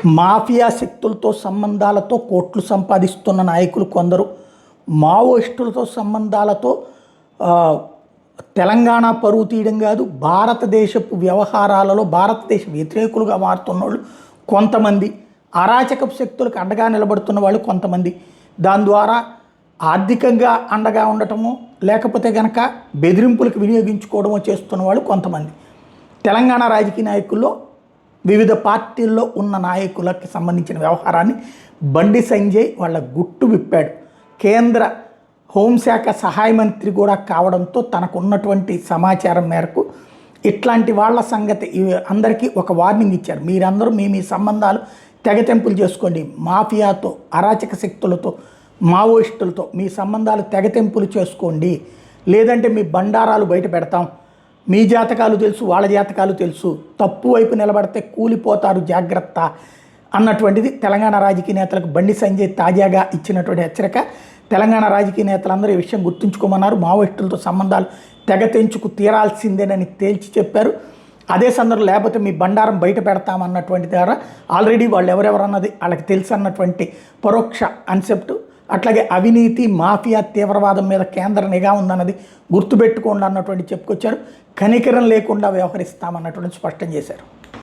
Mafia శక్తులతో సంబంధాలతో కోట్లు సంపాదిస్తున్న నాయకులు కొందరు, మావోయిస్టులతో సంబంధాలతో ఆ, తెలంగాణ పరువు తీయడం కాదు, భారతదేశపు వ్యవహారాలలో భారతదేశ వ్యతిరేకులుగా మారుతున్న వాళ్ళు కొంతమంది, అరాచకపు శక్తులకు అండగా నిలబడుతున్న వాళ్ళు కొంతమంది, దాని ద్వారా ఆర్థికంగా అండగా ఉండటమో లేకపోతే కనుక బెదిరింపులకు వినియోగించుకోవడమో చేస్తున్న వాళ్ళు కొంతమంది. తెలంగాణ రాజకీయ నాయకుల్లో వివిధ పార్టీల్లో ఉన్న నాయకులకి సంబంధించిన వ్యవహారాన్ని బండి సంజయ్ వాళ్ళ గుట్టు విప్పాడు. కేంద్ర హోంశాఖ సహాయ మంత్రి కూడా కావడంతో తనకు ఉన్నటువంటి సమాచారం మేరకు ఇట్లాంటి వాళ్ళ సంగతి అందరికీ ఒక వార్నింగ్ ఇచ్చారు. మీరందరూ మీ సంబంధాలు తెగతెంపులు చేసుకోండి, మాఫియాతో, అరాచక శక్తులతో, మావోయిస్టులతో మీ సంబంధాలు తెగతెంపులు చేసుకోండి, లేదంటే మీ బండారాలు బయట పెడతాం, మీ జాతకాలు తెలుసు, వాళ్ళ జాతకాలు తెలుసు, తప్పు వైపు నిలబడితే కూలిపోతారు, జాగ్రత్త అన్నటువంటిది తెలంగాణ రాజకీయ నేతలకు బండి సంజయ్ తాజాగా ఇచ్చినటువంటి హెచ్చరిక. తెలంగాణ రాజకీయ నేతలందరూ ఈ విషయం గుర్తుంచుకోమన్నారు. మావోయిస్టులతో సంబంధాలు తెగ తెంచుకు తీరాల్సిందేనని తేల్చి చెప్పారు. అదే సందర్భంలో లేకపోతే మీ బండారం బయట పెడతామన్నటువంటి ద్వారా ఆల్రెడీ వాళ్ళు ఎవరెవరన్నది వాళ్ళకి తెలుసు అన్నటువంటి పరోక్ష కాన్సెప్ట్. అట్లాగే అవినీతి, మాఫియా, తీవ్రవాదం మీద కేంద్ర నిఘా ఉందన్నది గుర్తుపెట్టుకోండి అన్నటువంటి చెప్పుకొచ్చారు. కనికరం లేకుండా వ్యవహరిస్తామన్నటువంటి స్పష్టం చేశారు.